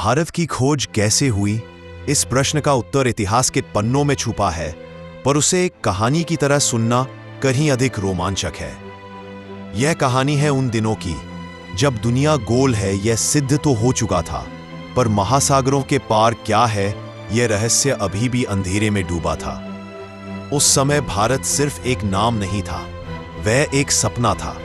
भारत की खोज कैसे हुई? इस प्रश्न का उत्तर इतिहास के पन्नों में छुपा है, पर उसे एक कहानी की तरह सुनना कहीं अधिक रोमांचक है। यह कहानी है उन दिनों की जब दुनिया गोल है यह सिद्ध तो हो चुका था, पर महासागरों के पार क्या है यह रहस्य अभी भी अंधेरे में डूबा था। उस समय भारत सिर्फ एक नाम नहीं था, वह एक सपना था।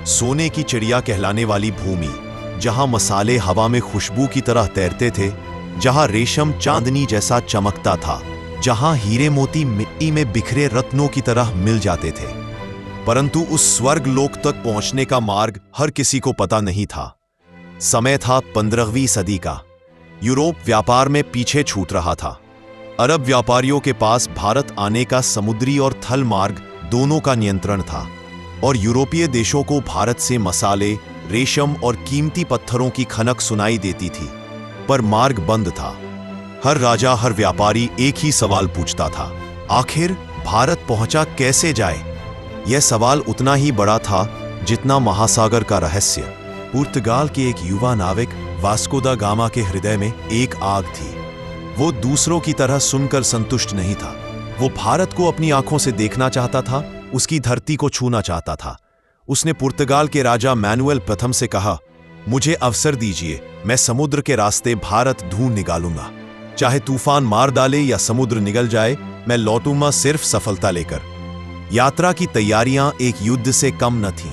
सोने की चिड़िया कहलाने वाली भूमि, जहां मसाले हवा में खुशबू की तरह तैरते थे, जहां रेशम चांदनी जैसा चमकता था, जहां हीरे मोती मिट्टी में बिखरे रत्नों की तरह मिल जाते थे। परंतु उस स्वर्ग लोक तक पहुंचने का मार्ग हर किसी को पता नहीं था। समय था 15वीं सदी का। यूरोप व्यापार में पीछे छूट रहा था। अरब व्यापारियों के पास भारत आने का समुद्री और थल मार्ग दोनों का नियंत्रण था, और यूरोपीय देशों को भारत से मसाले, रेशम और कीमती पत्थरों की खनक सुनाई देती थी, पर मार्ग बंद था। हर राजा, हर व्यापारी एक ही सवाल पूछता था, आखिर भारत पहुंचा कैसे जाए? यह सवाल उतना ही बड़ा था जितना महासागर का रहस्य। पुर्तगाल के एक युवा नाविक वास्को दा गामा के हृदय में एक आग थी। वो दूसरों की तरह सुनकर संतुष्ट नहीं था। वो भारत को अपनी आंखों से देखना चाहता था, उसकी धरती को छूना चाहता था। उसने पुर्तगाल के राजा मैनुएल प्रथम से कहा, मुझे अवसर दीजिए, मैं समुद्र के रास्ते भारत ढूंढ निकालूंगा। चाहे तूफान मार डाले या समुद्र निगल जाए, मैं लौटूंगा सिर्फ सफलता लेकर। यात्रा की तैयारियां एक युद्ध से कम न थीं।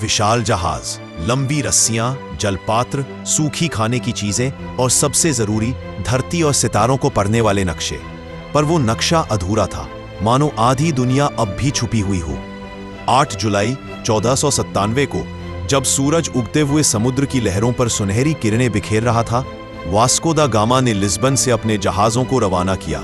विशाल जहाज, लंबी रस्सियां, जलपात्र, सूखी खाने की चीजें और सबसे जरूरी धरती और सितारों को पढ़ने वाले नक्शे। पर वो नक्शा अधूरा था, मानो आधी दुनिया अब भी छुपी हुई हो। 8 जुलाई 1497 को जब सूरज उगते हुए समुद्र की लहरों पर सुनहरी किरणें बिखेर रहा था, वास्को दा गामा ने लिस्बन से अपने जहाजों को रवाना किया।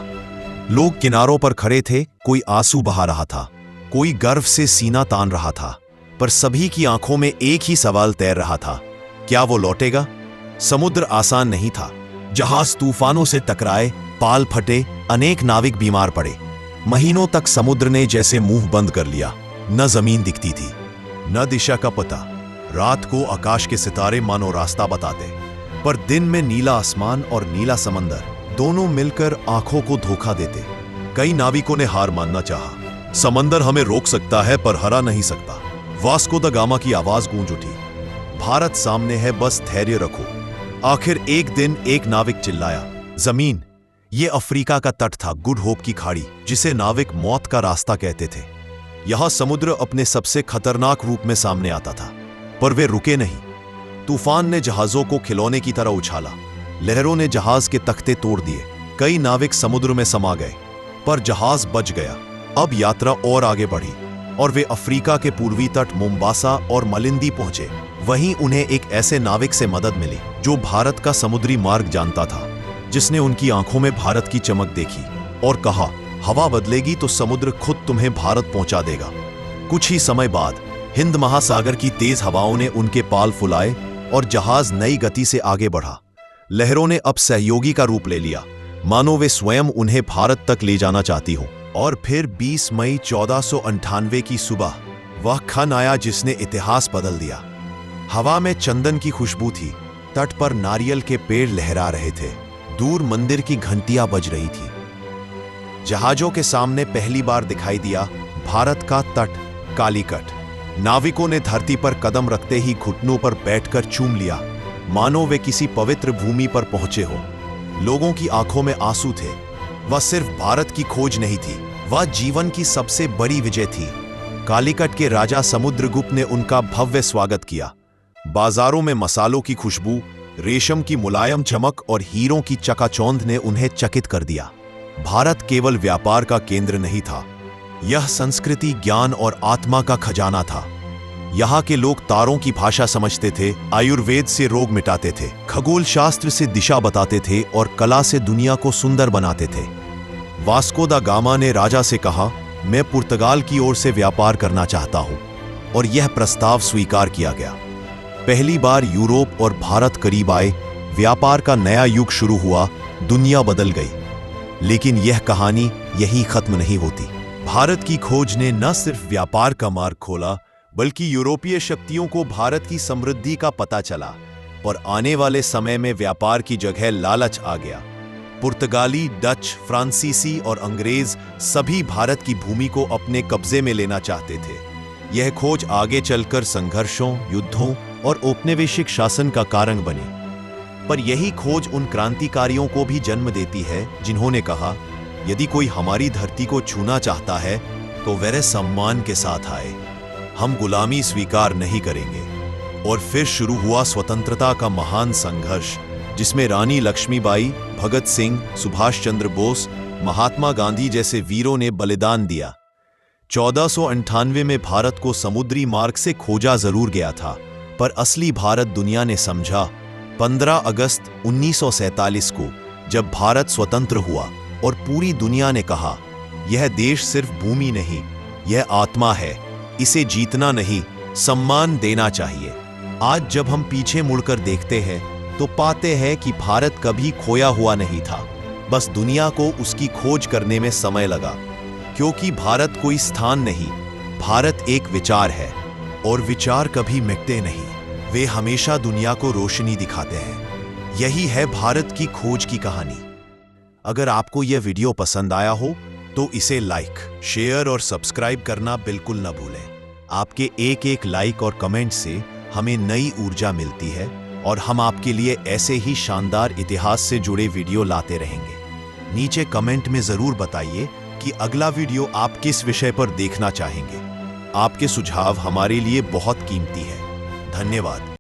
लोग किनारों पर खड़े थे, कोई आंसू बहा रहा था, कोई गर्व से सीना तान रहा था, पर सभी की आंखों में एक ही सवाल तैर रहा था, क्या वो लौटेगा? समुद्र आसान नहीं था। जहाज तूफानों से टकराए, पाल फटे, अनेक नाविक बीमार पड़े। महीनों तक समुद्र ने जैसे मुंह बंद कर लिया। न जमीन दिखती थी, न दिशा का पता। रात को आकाश के सितारे मानो रास्ता बताते, पर दिन में नीला आसमान और नीला समंदर दोनों मिलकर आंखों को धोखा देते। कई नाविकों ने हार मानना चाहा। समंदर हमें रोक सकता है पर हरा नहीं सकता। वास्को दा गामा की आवाज गूंज उठी, भारत सामने है, बस धैर्य रखो। आखिर एक दिन एक नाविक चिल्लाया, जमीन। ये अफ्रीका का तट था, गुड होप की खाड़ी, जिसे नाविक मौत का रास्ता कहते थे। यहां समुद्र अपने सबसे खतरनाक रूप में सामने आता था, पर वे रुके नहीं। तूफान ने जहाजों को खिलौने की तरह उछाला, लहरों ने जहाज के तख्ते तोड़ दिए। कई नाविक समुद्र में समा गए, पर जहाज बच गया। अब यात्रा और आगे बढ़ी, और वे अफ्रीका के पूर्वी तट मोम्बासा और मलिंदी पहुंचे। वहीं उन्हें एक ऐसे नाविक से मदद मिली जो भारत का समुद्री मार्ग जानता था, जिसने उनकी आंखों में भारत की चमक देखी और कहा, हवा बदलेगी तो समुद्र खुद तुम्हें भारत पहुंचा देगा। कुछ ही समय बाद हिंद महासागर की तेज हवाओं ने उनके पाल फुलाए और जहाज नई गति से आगे बढ़ा। लहरों ने अब सहयोगी का रूप ले लिया, मानो वे स्वयं उन्हें भारत तक ले जाना चाहती हो। और फिर 20 मई 1498 की सुबह वह क्षण आया जिसने इतिहास बदल दिया। हवा में चंदन की खुशबू थी, तट पर नारियल के पेड़ लहरा रहे थे, दूर मंदिर की घंटियां बज रही थी। जहाजों के सामने पहली बार दिखाई दिया भारत का तट, कालीकट। नाविकों ने धरती पर कदम रखते ही घुटनों पर बैठकर चूम लिया, मानो वे किसी पवित्र भूमि पर पहुंचे हो। लोगों की आंखों में आंसू थे। वह सिर्फ भारत की खोज नहीं थी, वह जीवन की सबसे बड़ी विजय थी। कालीकट के राजा समुद्रगुप्त ने उनका भव्य स्वागत किया। बाजारों में मसालों की खुशबू, रेशम की मुलायम चमक और हीरों की चकाचौंध ने उन्हें चकित कर दिया। भारत केवल व्यापार का केंद्र नहीं था, यह संस्कृति, ज्ञान और आत्मा का खजाना था। यहाँ के लोग तारों की भाषा समझते थे, आयुर्वेद से रोग मिटाते थे, खगोल शास्त्र से दिशा बताते थे और कला से दुनिया को सुंदर बनाते थे। वास्को दा गामा ने राजा से कहा, मैं पुर्तगाल की ओर से व्यापार करना चाहता हूं, और यह प्रस्ताव स्वीकार किया गया। पहली बार यूरोप और भारत करीब आए, व्यापार का नया युग शुरू हुआ, दुनिया बदल गई। लेकिन यह कहानी यहीं खत्म नहीं होती। भारत की खोज ने न सिर्फ व्यापार का मार्ग खोला, बल्कि यूरोपीय शक्तियों को भारत की समृद्धि का पता चला। और आने वाले समय में व्यापार की जगह लालच आ गया। पुर्तगाली, डच, फ्रांसीसी और अंग्रेज सभी भारत की भूमि को अपने कब्जे में लेना चाहते थे। यह खोज आगे चलकर संघर्षों, युद्धों और औपनिवेशिक शासन का कारण बनी। पर यही खोज उन क्रांतिकारियों को भी जन्म देती है जिन्होंने कहा, यदि कोई हमारी धरती को छूना चाहता है तो वह सम्मान के साथ आए, हम गुलामी स्वीकार नहीं करेंगे। और फिर शुरू हुआ स्वतंत्रता का महान संघर्ष, जिसमें रानी लक्ष्मीबाई, भगत सिंह, सुभाष चंद्र बोस, महात्मा गांधी जैसे वीरों ने बलिदान दिया। 1498 में भारत को समुद्री मार्ग से खोजा जरूर गया था, पर असली भारत दुनिया ने समझा 15 अगस्त 1947 को, जब भारत स्वतंत्र हुआ और पूरी दुनिया ने कहा, यह देश सिर्फ भूमि नहीं, यह आत्मा है, इसे जीतना नहीं, सम्मान देना चाहिए। आज जब हम पीछे मुड़कर देखते हैं तो पाते हैं कि भारत कभी खोया हुआ नहीं था, बस दुनिया को उसकी खोज करने में समय लगा। क्योंकि भारत कोई स्थान नहीं, भारत एक विचार है, और विचार कभी मिटते नहीं, वे हमेशा दुनिया को रोशनी दिखाते हैं। यही है भारत की खोज की कहानी। अगर आपको यह वीडियो पसंद आया हो तो इसे लाइक, शेयर और सब्सक्राइब करना बिल्कुल न भूलें। आपके एक एक लाइक और कमेंट से हमें नई ऊर्जा मिलती है और हम आपके लिए ऐसे ही शानदार इतिहास से जुड़े वीडियो लाते रहेंगे। नीचे कमेंट में जरूर बताइए कि अगला वीडियो आप किस विषय पर देखना चाहेंगे। आपके सुझाव हमारे लिए बहुत कीमती है। धन्यवाद।